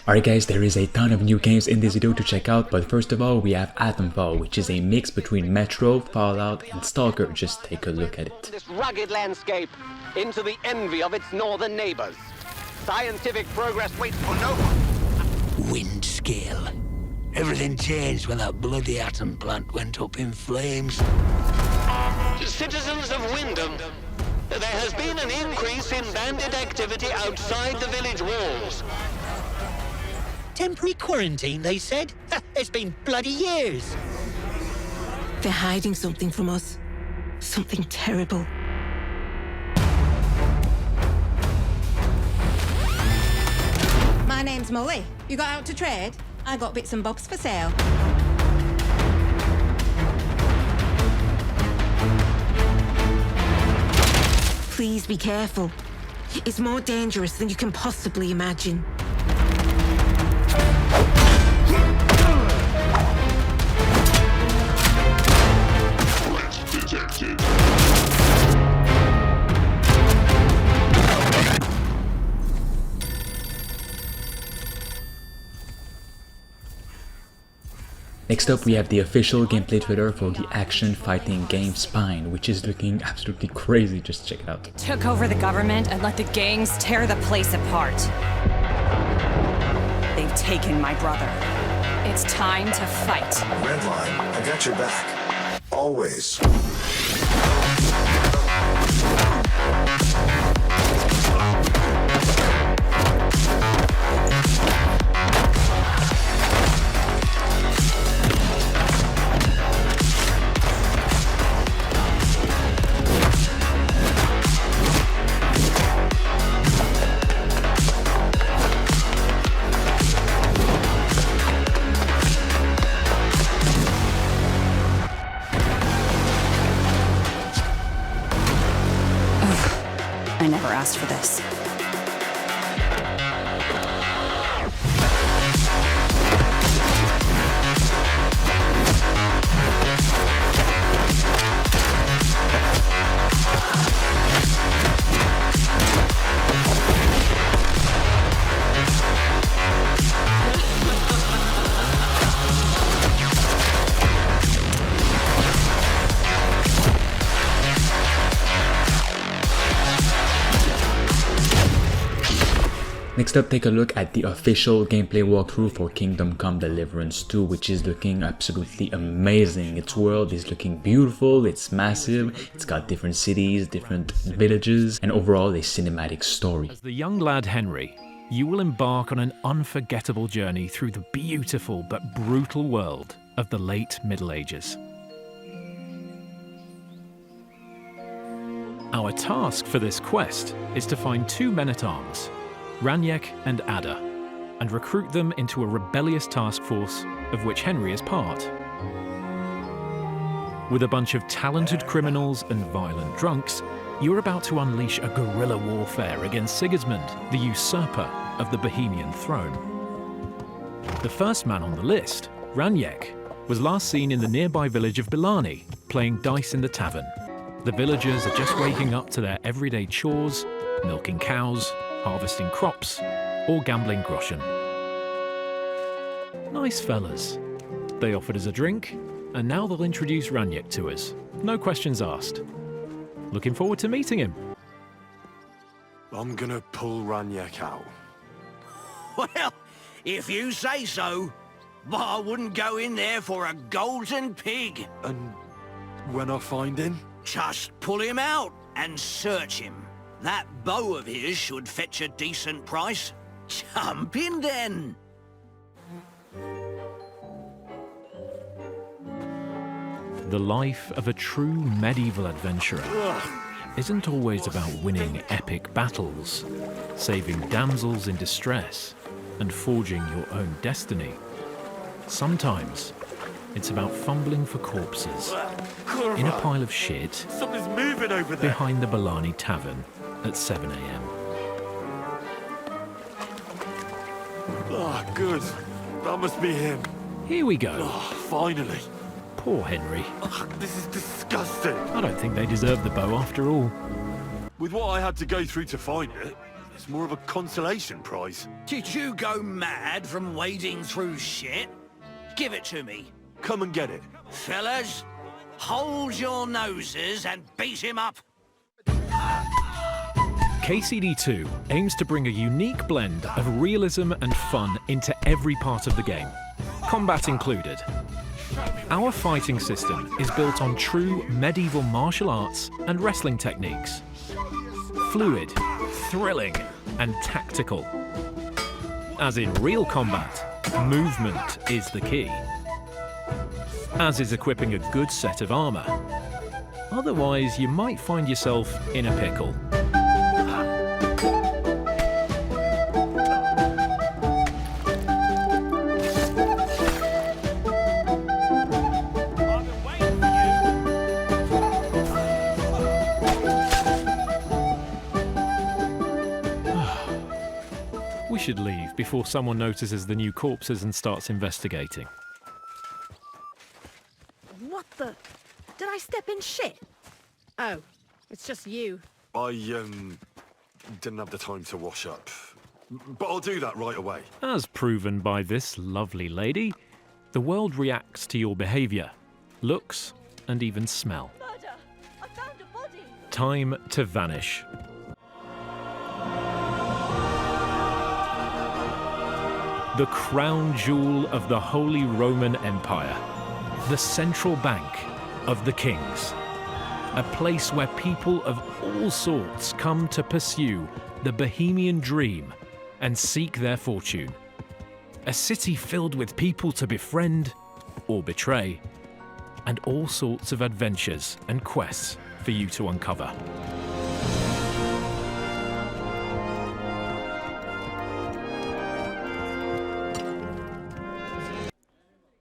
Alright guys, there is a ton of new games in this video to check out, but first of all we have Atomfall, which is a mix between Metro, Fallout and Stalker. Just take a look at it. This rugged landscape into the envy of its northern neighbors. Scientific progress waits for no one. Wind scale. Everything changed when that bloody atom plant went up in flames. Citizens of Wyndham, there has been an increase in bandit activity outside the village walls. Temporary quarantine, they said? It's been bloody years. They're hiding something from us. Something terrible. My name's Molly. You got out to trade? I got bits and bobs for sale. Please be careful. It's more dangerous than you can possibly imagine. Detected. Next up we have the official gameplay trailer for the action fighting game Spine, which is looking absolutely crazy. Just check it out. Took over the government and let the gangs tear the place apart. They've taken my brother. It's time to fight. Redline, I got your back. Always. I never asked for this. Next up, take a look at the official gameplay walkthrough for Kingdom Come Deliverance 2, which is looking absolutely amazing. Its world is looking beautiful, it's massive, it's got different cities, different villages, and overall a cinematic story. As the young lad Henry, you will embark on an unforgettable journey through the beautiful but brutal world of the late Middle Ages. Our task for this quest is to find two men-at-arms, Raniek and Ada, and recruit them into a rebellious task force of which Henry is part. With a bunch of talented criminals and violent drunks, you're about to unleash a guerrilla warfare against Sigismund, the usurper of the Bohemian throne. The first man on the list, Raniek, was last seen in the nearby village of Bilani, playing dice in the tavern. The villagers are just waking up to their everyday chores, milking cows, harvesting crops, or gambling groschen. Nice fellas. They offered us a drink, and now they'll introduce Raniek to us. No questions asked. Looking forward to meeting him. I'm gonna pull Raniek out. Well, if you say so, but I wouldn't go in there for a golden pig. And when I find him? Just pull him out and search him. That bow of his should fetch a decent price. Jump in then! The life of a true medieval adventurer isn't always about winning epic battles, saving damsels in distress, and forging your own destiny. Sometimes it's about fumbling for corpses in a pile of shit Something's moving over there. behind the Bilani Tavern at 7 AM. Ah, good. That must be him. Here we go. Oh, finally. Poor Henry. Ugh, this is disgusting. I don't think they deserve the bow after all. With what I had to go through to find it, It's more of a consolation prize. Did you go mad from wading through shit? Give it to me. Come and get it. Fellas, hold your noses and beat him up. KCD2 aims to bring a unique blend of realism and fun into every part of the game, combat included. Our fighting system is built on true medieval martial arts and wrestling techniques. Fluid, thrilling, and tactical. As in real combat, movement is the key. As is equipping a good set of armor. Otherwise, you might find yourself in a pickle. We should leave before someone notices the new corpses and starts investigating. What the? Did I step in shit? Oh, it's just you. I, didn't have the time to wash up. But I'll do that right away. As proven by this lovely lady, the world reacts to your behaviour, looks, and even smell. Murder! I found a body! Time to vanish. The crown jewel of the Holy Roman Empire, the central bank of the kings, a place where people of all sorts come to pursue the Bohemian dream and seek their fortune. A city filled with people to befriend or betray, and all sorts of adventures and quests for you to uncover.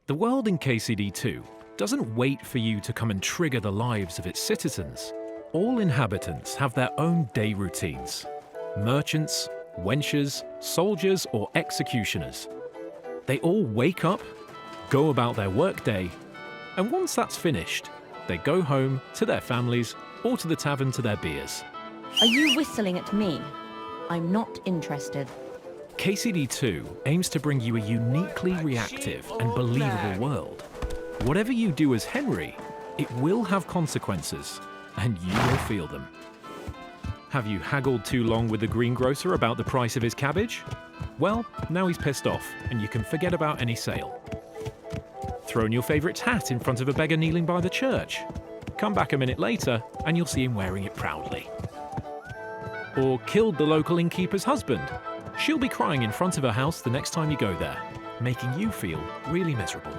The world in KCD2 doesn't wait for you to come and trigger the lives of its citizens. All inhabitants have their own day routines. Merchants, wenchers, soldiers, or executioners. They all wake up, go about their workday, and once that's finished, they go home to their families or to the tavern to their beers. Are you whistling at me? I'm not interested. KCD2 aims to bring you a uniquely reactive and believable world. Whatever you do as Henry, it will have consequences, and you will feel them. Have you haggled too long with the greengrocer about the price of his cabbage? Well, now he's pissed off, and you can forget about any sale. Thrown your favourite hat in front of a beggar kneeling by the church? Come back a minute later, and you'll see him wearing it proudly. Or killed the local innkeeper's husband? She'll be crying in front of her house the next time you go there, making you feel really miserable.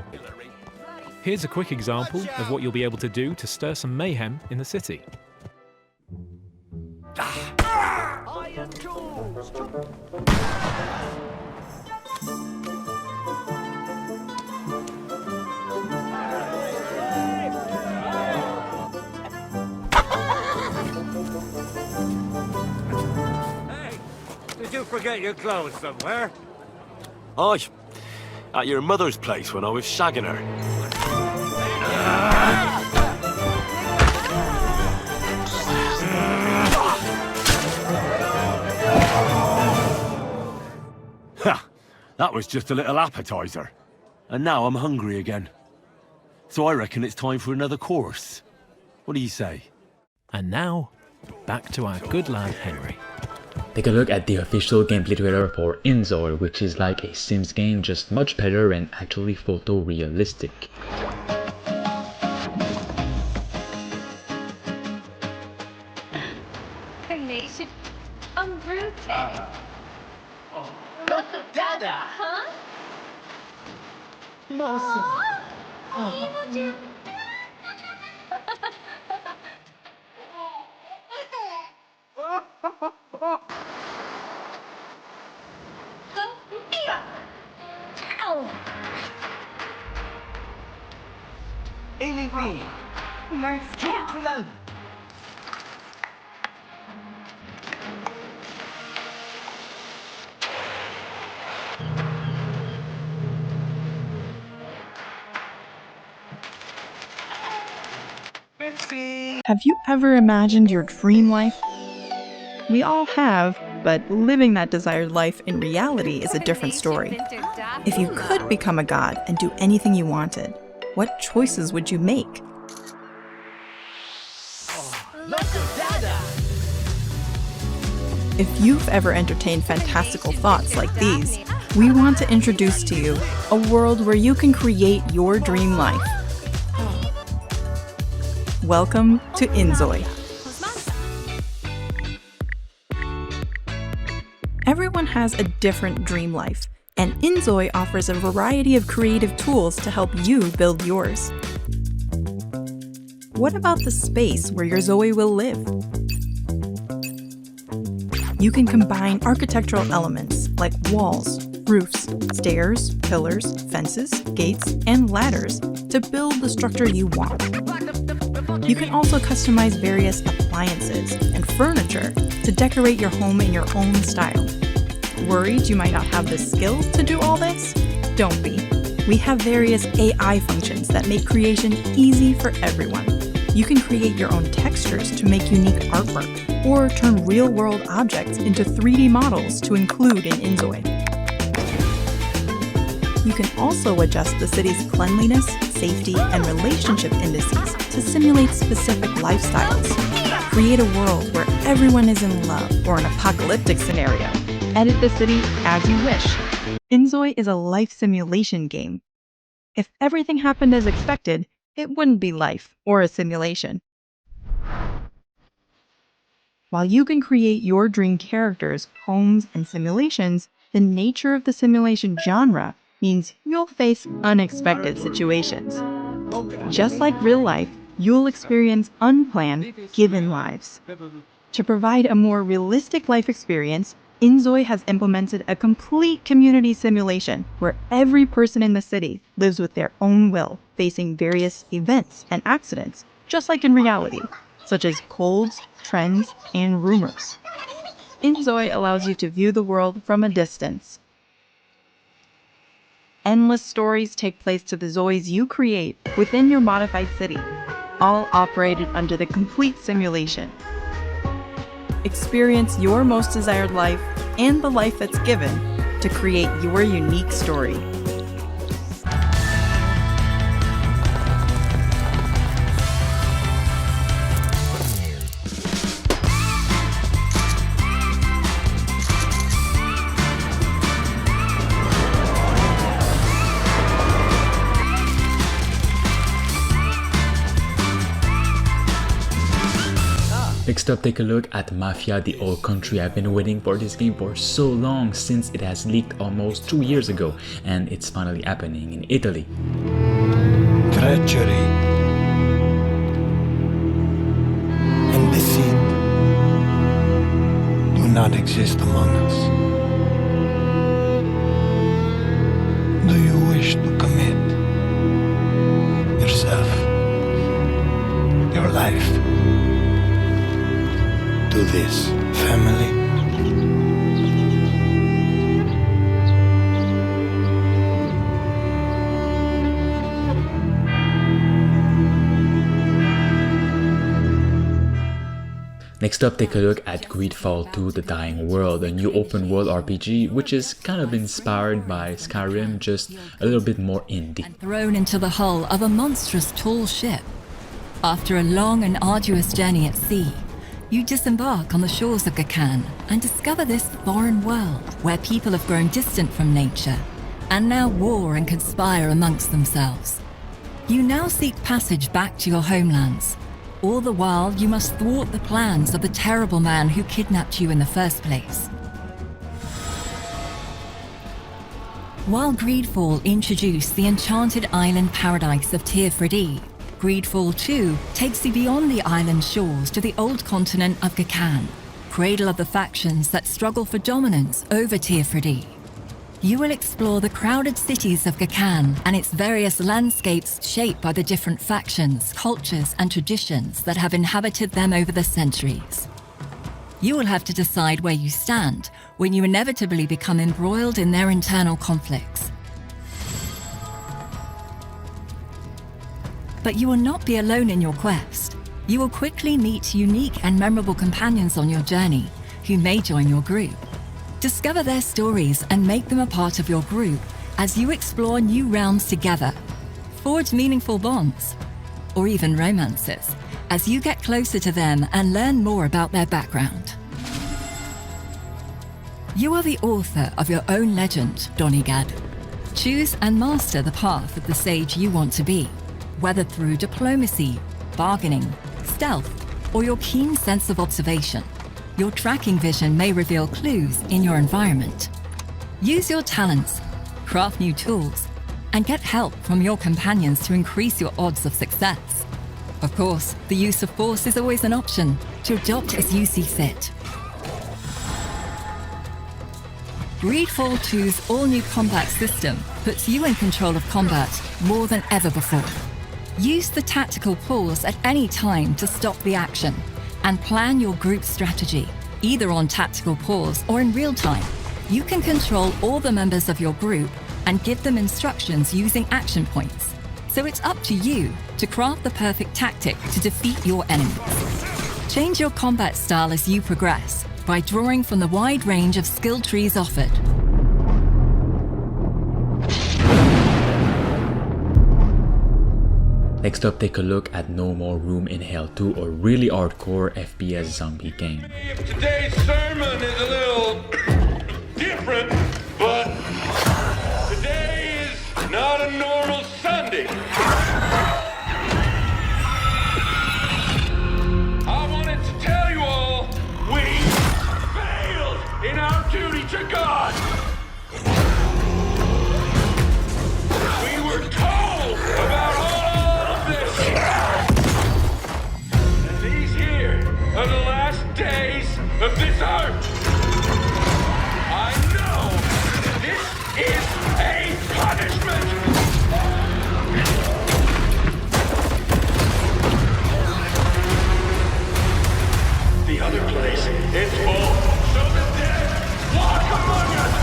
Here's a quick example of what you'll be able to do to stir some mayhem in the city. Iron tools! Did you forget your clothes somewhere? Aye, at your mother's place when I was shagging her. Ha! That was just a little appetizer. And now I'm hungry again. So I reckon it's time for another course. What do you say? And now, back to our good lad Henry. Take a look at the official gameplay trailer for InZoi, which is like a Sims game, just much better and actually photorealistic. I'm Ruth. Dada! Huh? Mercy. Anyway, nice gentleman. Have you ever imagined your dream life? We all have, but living that desired life in reality is a different story. If you could become a god and do anything you wanted, what choices would you make? If you've ever entertained fantastical thoughts like these, we want to introduce to you a world where you can create your dream life. Welcome to InZoi. Everyone has a different dream life, and InZoi offers a variety of creative tools to help you build yours. What about the space where your Zoe will live? You can combine architectural elements like walls, roofs, stairs, pillars, fences, gates, and ladders to build the structure you want. You can also customize various appliances and furniture to decorate your home in your own style. Worried you might not have the skill to do all this? Don't be. We have various AI functions that make creation easy for everyone. You can create your own textures to make unique artwork, or turn real-world objects into 3D models to include in InZoi. You can also adjust the city's cleanliness, safety, and relationship indices to simulate specific lifestyles. Create a world where everyone is in love or an apocalyptic scenario. Edit the city as you wish. InZoi is a life simulation game. If everything happened as expected, it wouldn't be life or a simulation. While you can create your dream characters, homes, and simulations, the nature of the simulation genre means you'll face unexpected situations. Just like real life, you'll experience unplanned, given lives. To provide a more realistic life experience, InZoi has implemented a complete community simulation where every person in the city lives with their own will, facing various events and accidents, just like in reality, such as colds, trends, and rumors. InZoi allows you to view the world from a distance. Endless stories take place to the Zois you create within your modified city, all operated under the complete simulation. Experience your most desired life and the life that's given to create your unique story. Next up, take a look at Mafia The Old Country. I've been waiting for this game for so long, since it has leaked almost 2 years ago, and it's finally happening in Italy. Treachery and deceit do not exist among us. Do you wish to commit yourself, your life, to this family? Next up, take a look at Greedfall 2 The Dying World, a new open world RPG which is kind of inspired by Skyrim, just a little bit more indie. And thrown into the hull of a monstrous tall ship. After a long and arduous journey at sea, you disembark on the shores of Gakan and discover this foreign world where people have grown distant from nature and now war and conspire amongst themselves. You now seek passage back to your homelands. All the while, you must thwart the plans of the terrible man who kidnapped you in the first place. While Greedfall introduced the enchanted island paradise of Tearfredi, Greedfall 2 takes you beyond the island shores to the old continent of Gakan, cradle of the factions that struggle for dominance over Tearfredi. You will explore the crowded cities of Gakan and its various landscapes shaped by the different factions, cultures, and traditions that have inhabited them over the centuries. You will have to decide where you stand when you inevitably become embroiled in their internal conflicts. But you will not be alone in your quest. You will quickly meet unique and memorable companions on your journey, who may join your group. Discover their stories and make them a part of your group as you explore new realms together. Forge meaningful bonds, or even romances, as you get closer to them and learn more about their background. You are the author of your own legend, Donegad. Choose and master the path of the sage you want to be, whether through diplomacy, bargaining, stealth, or your keen sense of observation. Your tracking vision may reveal clues in your environment. Use your talents, craft new tools, and get help from your companions to increase your odds of success. Of course, the use of force is always an option, to adopt as you see fit. Greedfall 2's all-new combat system puts you in control of combat more than ever before. Use the tactical pause at any time to stop the action and plan your group strategy, either on tactical pause or in real time. You can control all the members of your group and give them instructions using action points. So it's up to you to craft the perfect tactic to defeat your enemies. Change your combat style as you progress by drawing from the wide range of skill trees offered. Next up, take a look at No More Room in Hell 2, a really hardcore FPS zombie game. Today's sermon is a little different, but today is not a normal Sunday. I wanted to tell you all, we failed in our duty to God. We were told about all of this. And these here are the last days of this earth. I know this is a punishment. The other place is full, so the dead walk among us.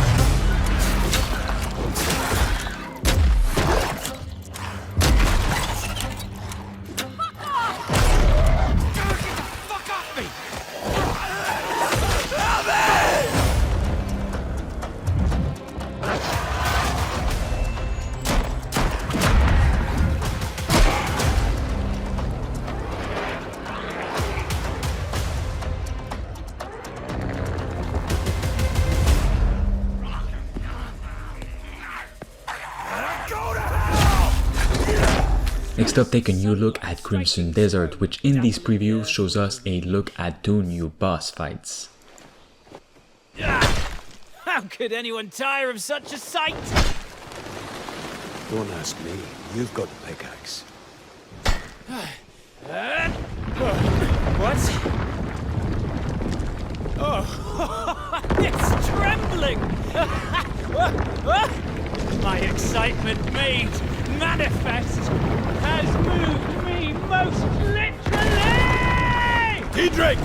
Next up, take a new look at Crimson Desert, which in these previews shows us a look at 2 new boss fights. How could anyone tire of such a sight? Don't ask me. You've got the pickaxe. What? Oh, it's trembling! My excitement made manifest has moved me most literally! Diedrich!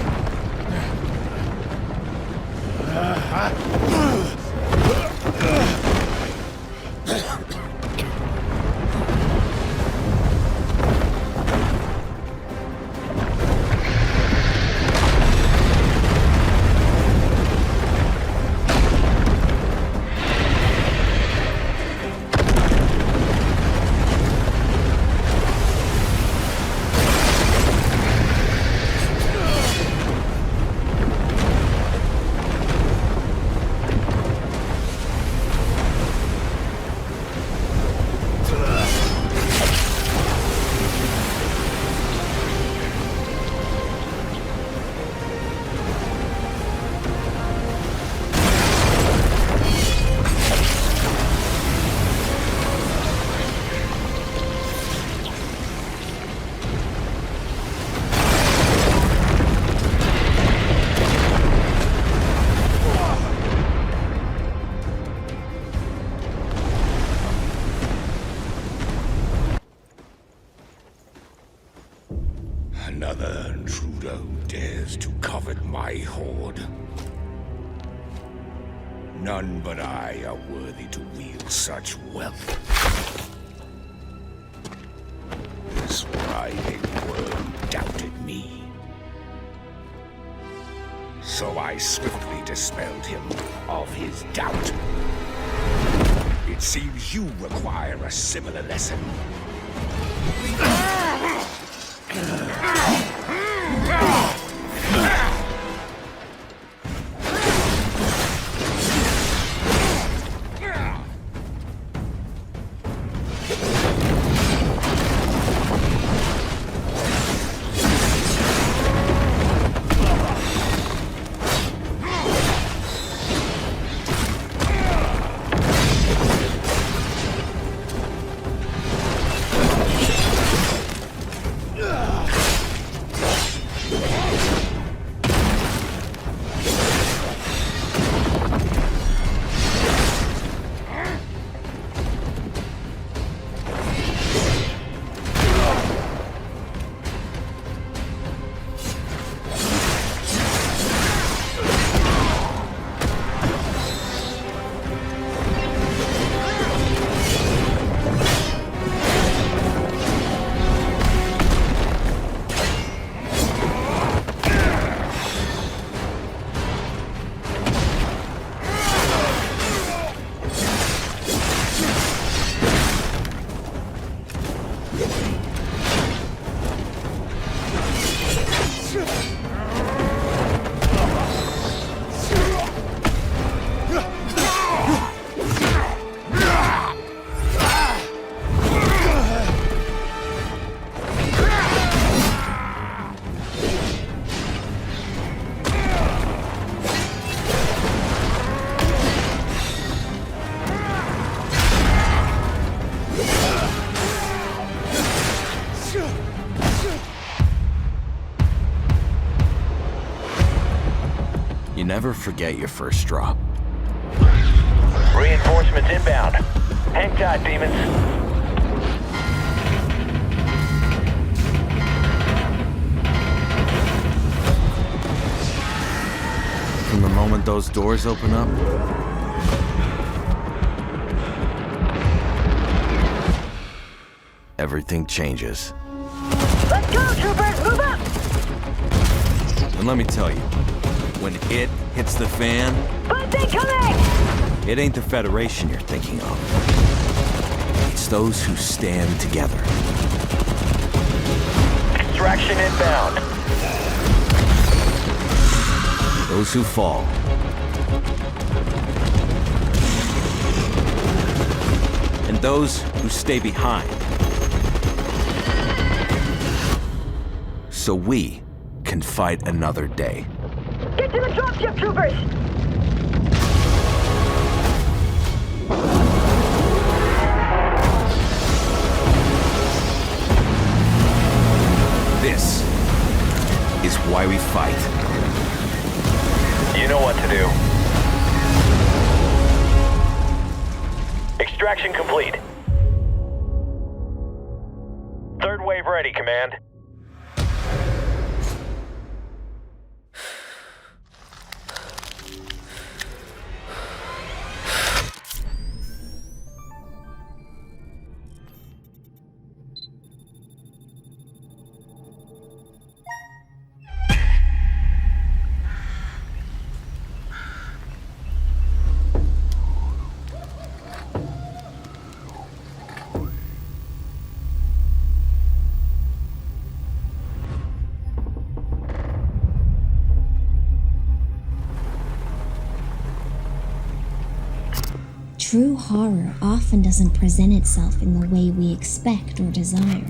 Another intruder who dares to covet my hoard. None but I are worthy to wield such wealth. This writhing worm doubted me. So I swiftly dispelled him of his doubt. It seems you require a similar lesson. Never forget your first drop. Reinforcements inbound. Hang tight, demons. From the moment those doors open up, everything changes. Let's go, troopers! Move up! And let me tell you, when it hits the fan, But they coming! it ain't the Federation you're thinking of. It's those who stand together. Extraction inbound. Those who fall. And those who stay behind. So we can fight another day. Get to the dropship, troopers! This is why we fight. You know what to do. Extraction complete. Third wave ready, Command. True horror often doesn't present itself in the way we expect or desire.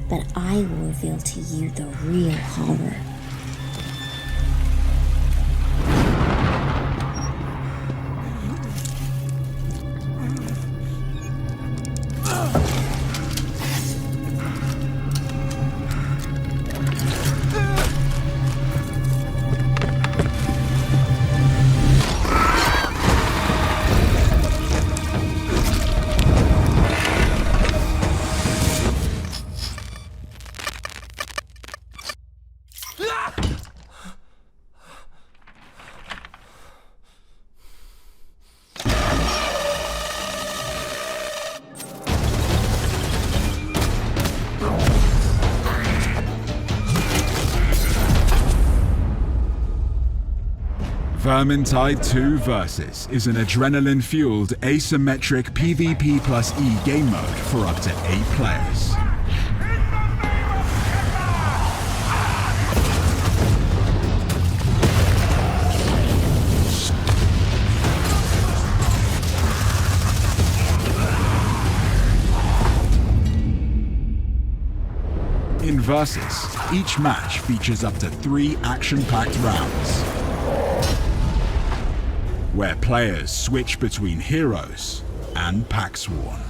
But I will reveal to you the real horror. Vermintide 2 Versus is an adrenaline-fueled asymmetric PvP plus E game mode for up to 8 players. In Versus, each match features up to 3 action-packed rounds, where players switch between heroes and Packsworn.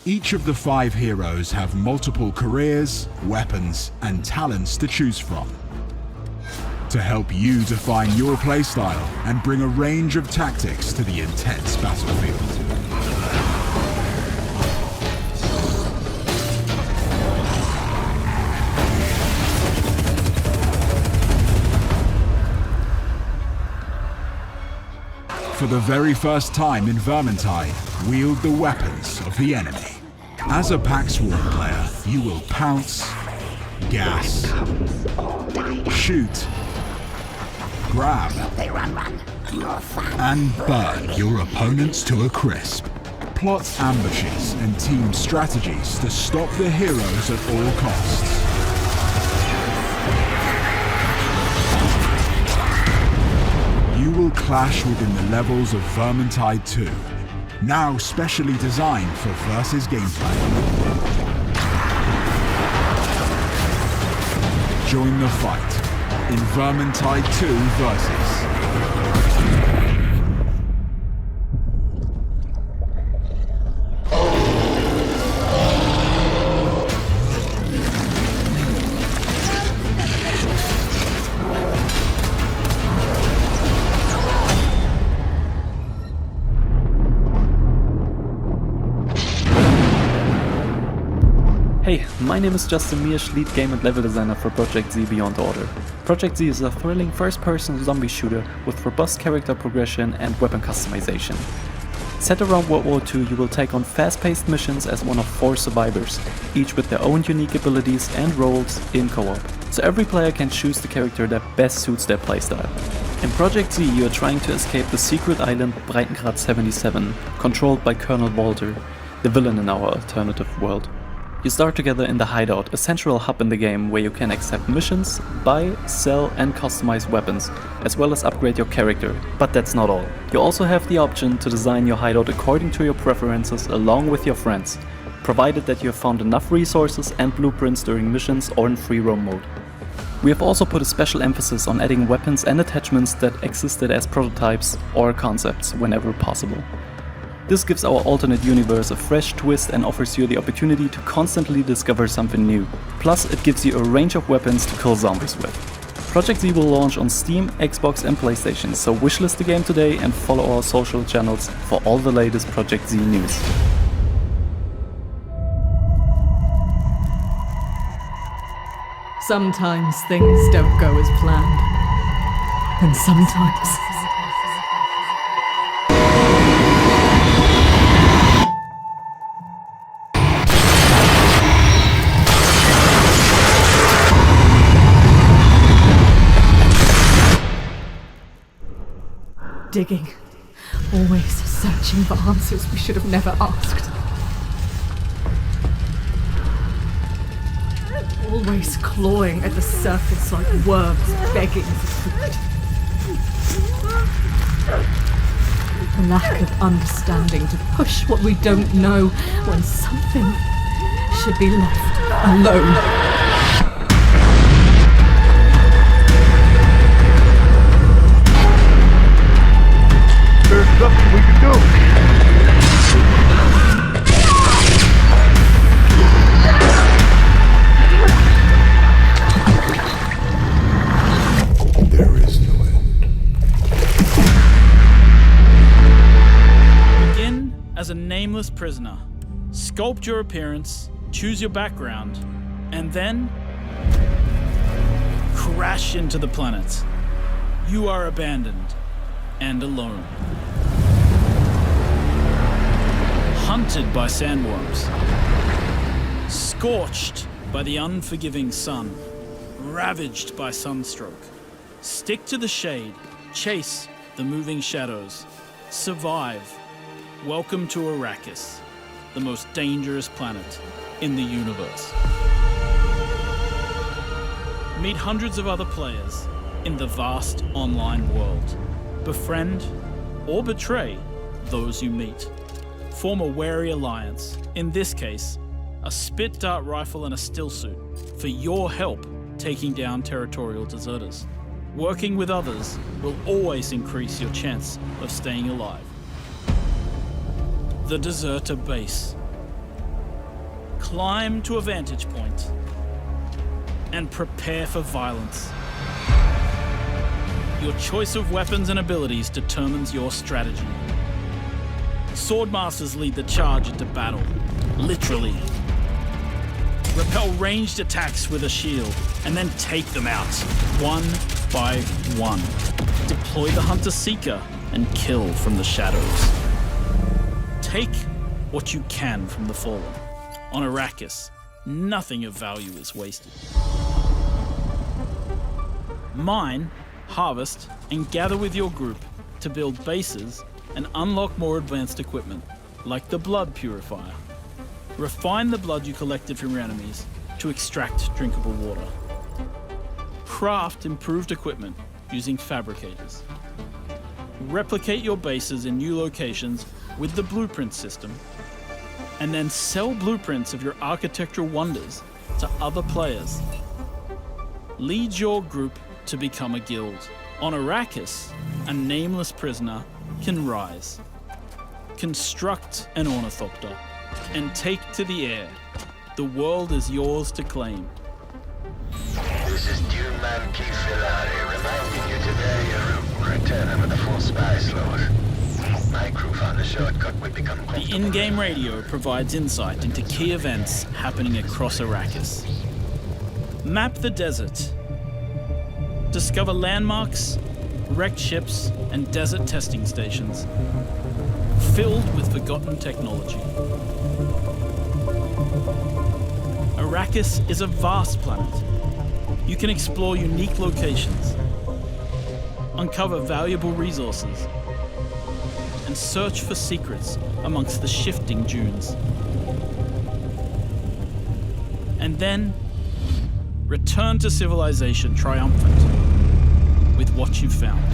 Each of the 5 heroes have multiple careers, weapons, and talents to choose from, to help you define your playstyle and bring a range of tactics to the intense battlefield. For the very first time in Vermintide, wield the weapons of the enemy. As a Packsworn player, you will pounce, gas, shoot, grab, and burn your opponents to a crisp. Plot ambushes and team strategies to stop the heroes at all costs. You will clash within the levels of Vermintide 2, now specially designed for Versus gameplay. Join the fight in Vermintide 2 Versus. Hey, my name is Justin Miersch, lead game and level designer for Projekt Z Beyond Order. Projekt Z is a thrilling first-person zombie shooter with robust character progression and weapon customization. Set around World War II, you will take on fast-paced missions as one of 4 survivors, each with their own unique abilities and roles in co-op, so every player can choose the character that best suits their playstyle. In Projekt Z, you are trying to escape the secret island Breitengrad 77, controlled by Colonel Walter, the villain in our alternative world. You start together in the Hideout, a central hub in the game where you can accept missions, buy, sell and customize weapons, as well as upgrade your character. But that's not all. You also have the option to design your hideout according to your preferences along with your friends, provided that you have found enough resources and blueprints during missions or in free roam mode. We have also put a special emphasis on adding weapons and attachments that existed as prototypes or concepts whenever possible. This gives our alternate universe a fresh twist and offers you the opportunity to constantly discover something new. Plus, it gives you a range of weapons to kill zombies with. Projekt Z will launch on Steam, Xbox and PlayStation, so wishlist the game today and follow our social channels for all the latest Projekt Z news. Sometimes things don't go as planned. And sometimes... Digging. Always searching for answers we should have never asked. Always clawing at the surface like worms begging for food. A lack of understanding to push what we don't know when something should be left alone. There's nothing we can do. There is no end. Begin as a nameless prisoner. Sculpt your appearance, choose your background, and then crash into the planet. You are abandoned and alone. Hunted by sandworms. Scorched by the unforgiving sun. Ravaged by sunstroke. Stick to the shade, chase the moving shadows, survive. Welcome to Arrakis, the most dangerous planet in the universe. Meet hundreds of other players in the vast online world. Befriend or betray those you meet. Form a wary alliance, in this case, a spit dart rifle and a still suit, for your help taking down territorial deserters. Working with others will always increase your chance of staying alive. The Deserter Base. Climb to a vantage point and prepare for violence. Your choice of weapons and abilities determines your strategy. Swordmasters lead the charge into battle, literally. Repel ranged attacks with a shield, and then take them out, one by one. Deploy the Hunter-Seeker and kill from the shadows. Take what you can from the Fallen. On Arrakis, nothing of value is wasted. Mine, harvest, and gather with your group to build bases and unlock more advanced equipment, like the Blood Purifier. Refine the blood you collected from your enemies to extract drinkable water. Craft improved equipment using fabricators. Replicate your bases in new locations with the blueprint system, and then sell blueprints of your architectural wonders to other players. Lead your group to become a guild. On Arrakis, a nameless prisoner can rise. Construct an ornithopter and take to the air. The world is yours to claim. This is Dune Man Keith Filari reminding you to vary your route and return with the full spy slot. My crew found a shortcut would become The in-game radio provides insight into key events happening across Arrakis. Map the desert. Discover landmarks, wrecked ships, and desert testing stations filled with forgotten technology. Arrakis is a vast planet. You can explore unique locations, uncover valuable resources, and search for secrets amongst the shifting dunes. And then, return to civilization triumphant with what you've found.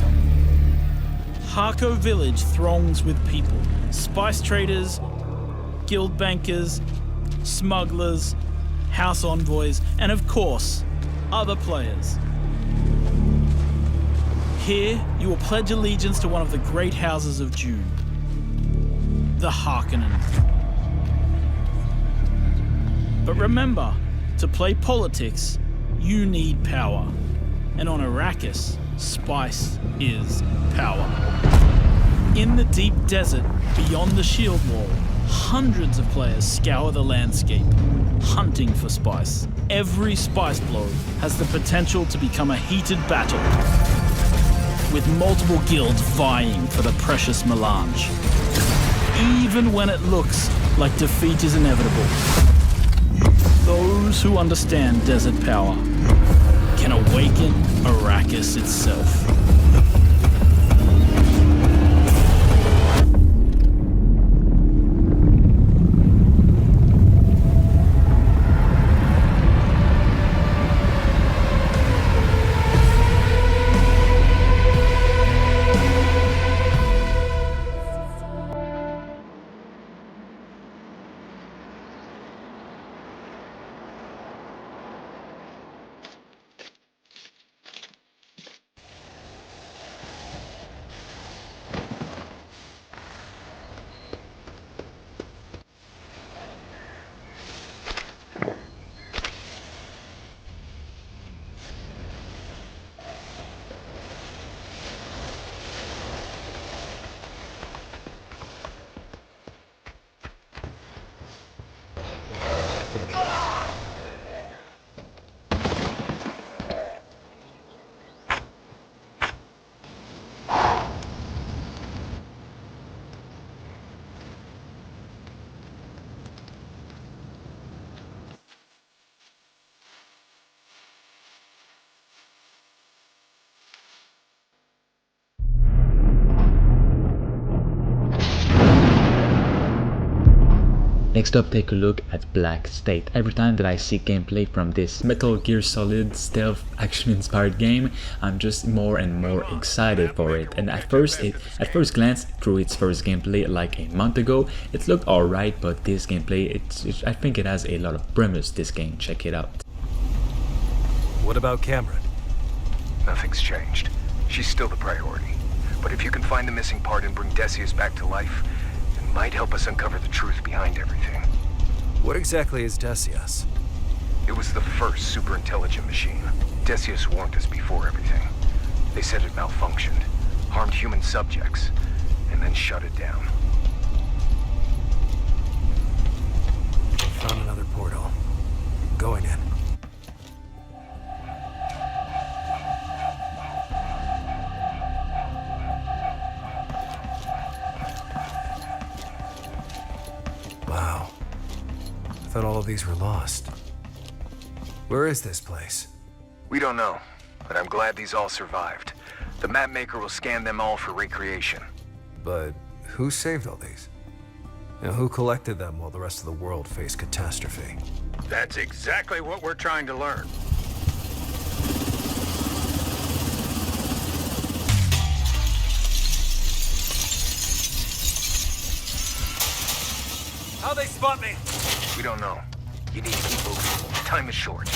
Harko Village throngs with people, spice traders, guild bankers, smugglers, house envoys, and of course, other players. Here, you will pledge allegiance to one of the great houses of Dune, the Harkonnen. But remember, to play politics, you need power. And on Arrakis, spice is power. In the deep desert beyond the shield wall, hundreds of players scour the landscape, hunting for spice. Every spice blow has the potential to become a heated battle, with multiple guilds vying for the precious melange. Even when it looks like defeat is inevitable, those who understand desert power can awaken Arrakis itself. Next up, take a look at Black State. Every time that I see gameplay from this Metal Gear Solid stealth action-inspired game, I'm just more and more excited for it. And at first glance, through its first gameplay like a month ago, it looked alright, but this gameplay, I think it has a lot of premise, this game. Check it out. What about Cameron? Nothing's changed. She's still the priority. But if you can find the missing part and bring Decius back to life, it might help us uncover the truth behind everything. What exactly is Decius? It was the first super-intelligent machine. Decius warned us before everything. They said it malfunctioned, harmed human subjects, and then shut it down. Found another portal. Going in. Wow. I thought all of these were lost. Where is this place? We don't know, but I'm glad these all survived. The map maker will scan them all for recreation. But who saved all these? You know, who collected them while the rest of the world faced catastrophe? That's exactly what we're trying to learn. How'd they spot me? We don't know. You need to keep moving. Time is short.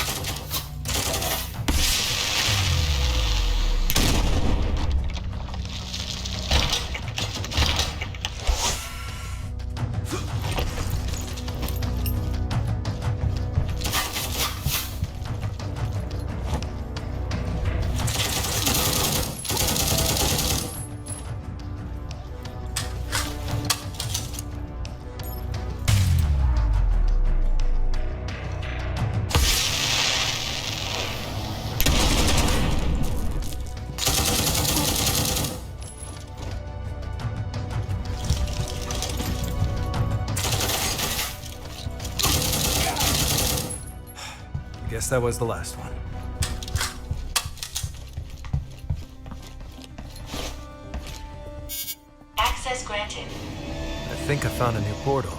Guess that was the last one. Access granted. I think I found a new portal.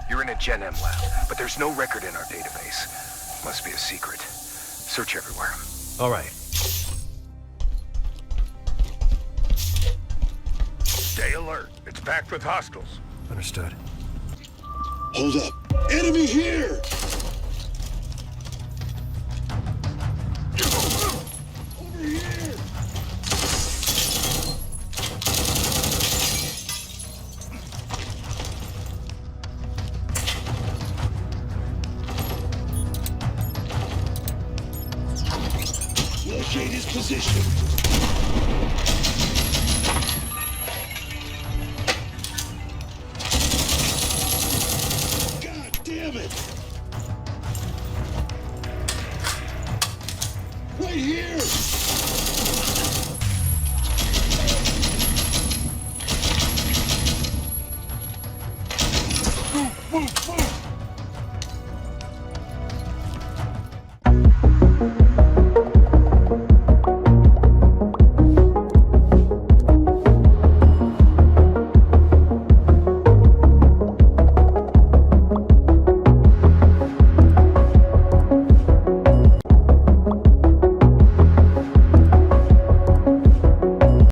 You're in a Gen M lab, but there's no record in our database. Must be a secret. Search everywhere. All right. Stay alert. It's packed with hostiles. Understood. Hold up. Enemy here! Over here! Locate his position. God damn it! Right here!